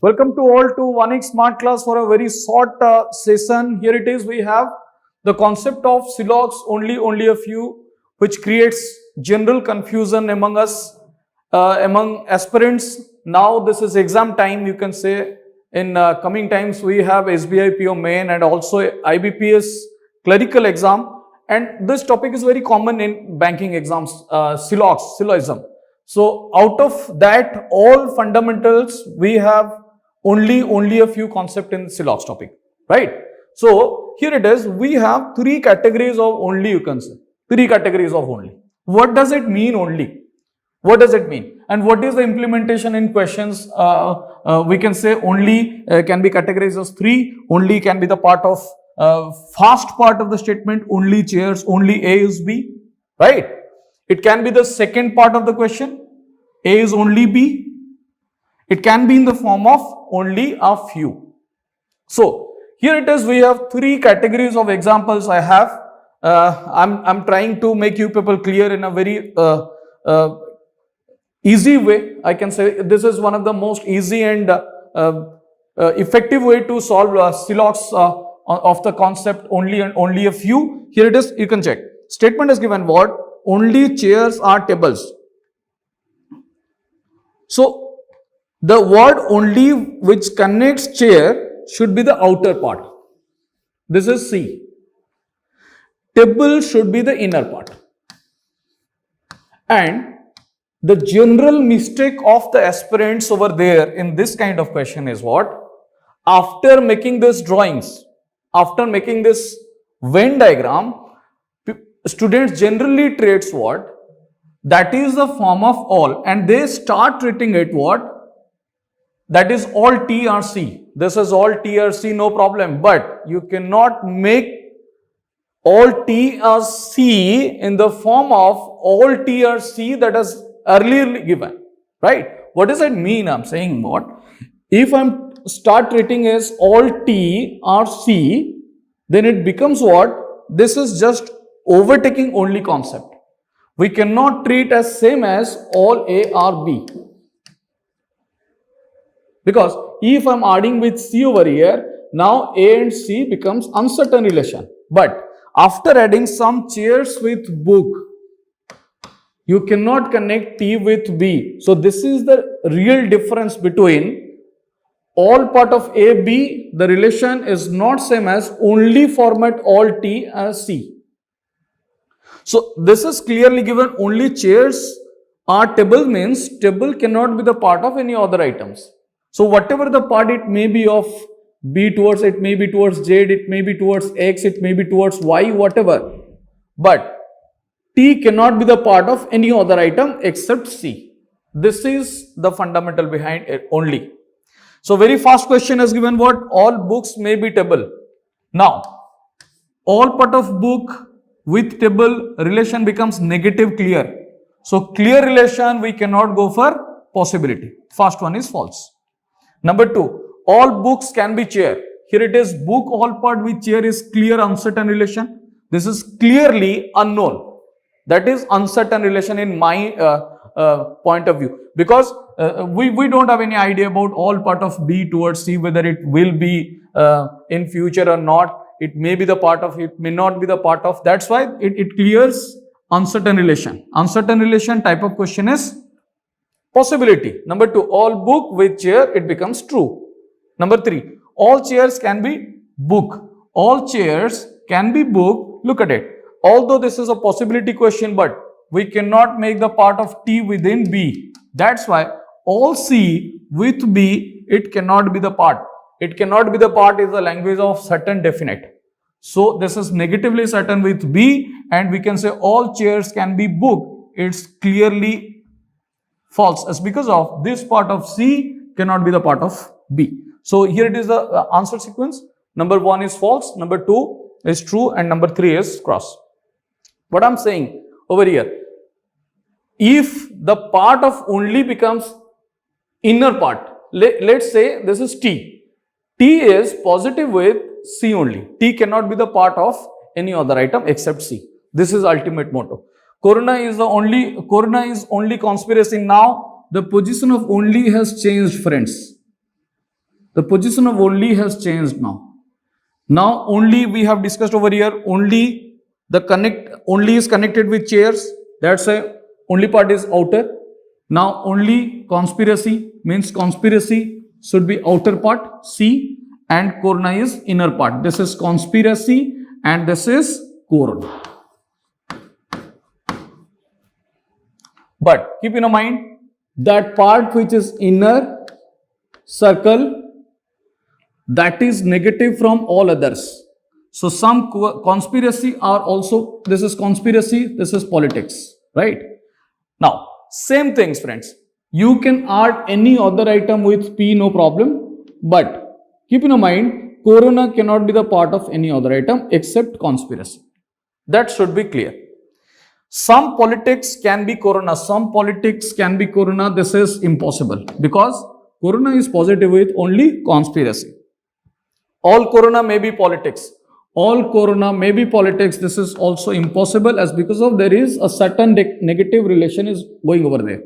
Welcome to all to Vanik Smart Class for a very short session. Here it is. We have the concept of syllogs, only a few, which creates general confusion among us, among aspirants. Now this is exam time, you can say. In coming times, we have SBI PO main and also IBPS clerical exam. And this topic is very common in banking exams, syllogism. So out of that, all fundamentals, we have only a few concepts in syllogs topic, right? So here it is, we have three categories of only, you can say, three categories of only. What does it mean only? What does it mean? And what is the implementation in questions? We can say only can be categorized as three. Only can be the part of first part of the statement, only chairs, only A is B, right? It can be the second part of the question, A is only B. It can be in the form of only a few. So here it is, we have three categories of examples I have. I'm trying to make you people clear in a very easy way. I can say this is one of the most easy and effective way to solve syllogs of the concept only and only a few. Here it is, you can check. Statement is given what? Only chairs are tables. So the word only which connects chair should be the outer part. This is C. Table should be the inner part. And the general mistake of the aspirants over there in this kind of question is what? After making these drawings, after making this Venn diagram, students generally treats what? That is the form of all, and they start treating it what? That is all T or C. This is all T or C, no problem. But you cannot make all T or C in the form of all T or C that is earlier given, right? What does it mean? I'm saying what? If I'm start treating as all T or C, then it becomes what? This is just overtaking only concept. We cannot treat as same as all A or B. Because if I'm adding with C over here, now A and C becomes uncertain relation. But after adding some chairs with book, you cannot connect T with B. So this is the real difference between all part of A, B. The relation is not same as only format all T as C. So this is clearly given. Only chairs are table means table cannot be the part of any other items. So whatever the part, it may be of B towards, it may be towards Z, it may be towards X, it may be towards Y, whatever. But T cannot be the part of any other item except C. This is the fundamental behind it only. So very fast question is given what? All books may be table. Now, all part of book with table relation becomes negative clear. So clear relation we cannot go for possibility. First one is false. Number two, all books can be chair. Here it is, book all part with chair is clear uncertain relation. This is clearly unknown. That is uncertain relation in my point of view. Because we don't have any idea about all part of B towards C, whether it will be in future or not. It may be the part of, it may not be the part of. That's why it clears uncertain relation. Uncertain relation type of question is possibility. Number two, all book with chair, it becomes true. Number three, all chairs can be book. All chairs can be book. Look at it. Although this is a possibility question, but we cannot make the part of T within B. That's why all C with B, it cannot be the part. It cannot be the part is the language of certain definite. So this is negatively certain with B, and we can say all chairs can be book. It's clearly false, as because of this part of C cannot be the part of B. So here it is the answer sequence. Number one is false, number two is true, and number three is cross. What I'm saying over here, if the part of only becomes inner part, let's say this is T. T is positive with C only. T cannot be the part of any other item except C. This is ultimate motto. Corona is only conspiracy. Now the position of only has changed, friends. The position of only has changed now. Now only we have discussed over here, only is connected with chairs. That's why only part is outer. Now only conspiracy means conspiracy should be outer part, C, and corona is inner part. This is conspiracy and this is corona. But keep in mind that part which is inner circle, that is negative from all others. So some conspiracy are also, this is conspiracy, this is politics, right? Now, same things, friends. You can add any other item with P, no problem. But keep in mind, corona cannot be the part of any other item except conspiracy. That should be clear. Some politics can be corona, some politics can be corona. This is impossible because corona is positive with only conspiracy. All corona may be politics. All corona may be politics. This is also impossible as because of there is a certain negative relation is going over there.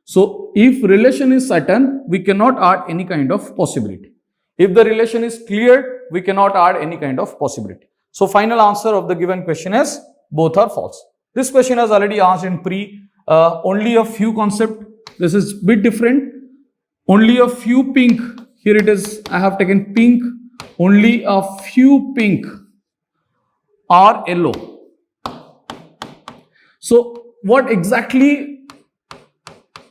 So if relation is certain, we cannot add any kind of possibility. If the relation is clear, we cannot add any kind of possibility. So final answer of the given question is both are false. This question has already asked in pre, only a few concept. This is bit different. Only a few pink. Here it is, I have taken pink. Only a few pink are yellow. So what exactly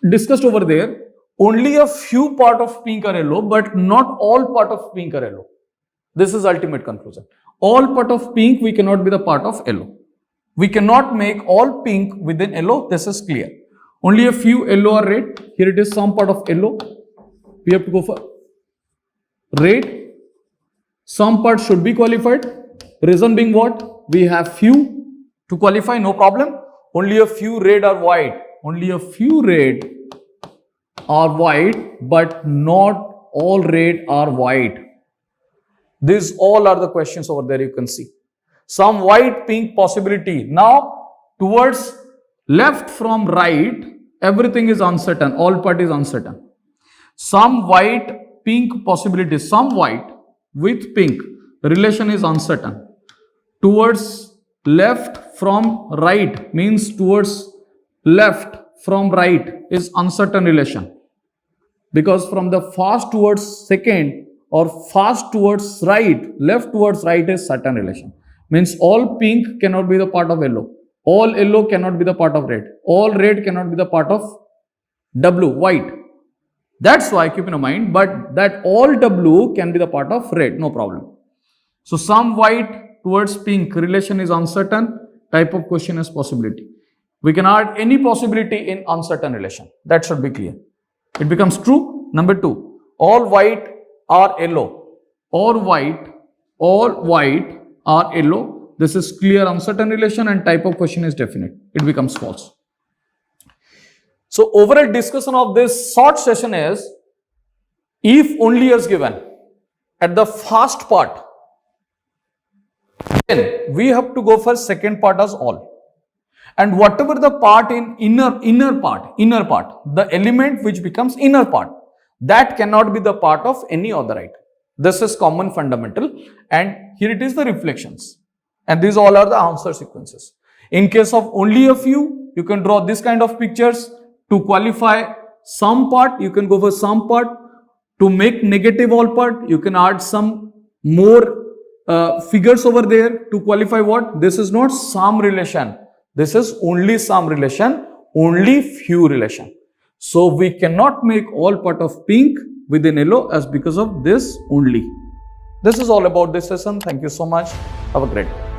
discussed over there? Only a few part of pink are yellow, but not all part of pink are yellow. This is ultimate conclusion. All part of pink we cannot be the part of yellow. We cannot make all pink within yellow. This is clear. Only a few yellow or red. Here it is some part of yellow. We have to go for red. Some part should be qualified. Reason being what? We have few to qualify, no problem. Only a few red or white. Only a few red are white, but not all red are white. These all are the questions over there you can see. Some white pink possibility. Now towards left from right, everything is uncertain. All part is uncertain. Some white pink possibility. Some white with pink, the relation is uncertain. Towards left from right means towards left from right is uncertain relation. Because from the fast towards second or fast towards right, left towards right is certain relation. Means all pink cannot be the part of yellow. All yellow cannot be the part of red. All red cannot be the part of W, white. That's why keep in mind, but that all W can be the part of red, no problem. So some white towards pink relation is uncertain, type of question is possibility. We can add any possibility in uncertain relation. That should be clear. It becomes true. Number 2, all white are yellow. All white are yellow. This is clear uncertain relation and type of question is definite. It becomes false. So overall discussion of this short session is, if only is given at the first part, then we have to go for second part as all. And whatever the part in inner part, the element which becomes inner part, that cannot be the part of any other item. This is common fundamental, and here it is the reflections. And these all are the answer sequences. In case of only a few, you can draw this kind of pictures. To qualify some part, you can go for some part. To make negative all part, you can add some more figures over there to qualify what? This is not some relation. This is only some relation, only few relation. So we cannot make all part of pink within yellow as because of this only. This is all about this session. Thank you so much. Have a great day.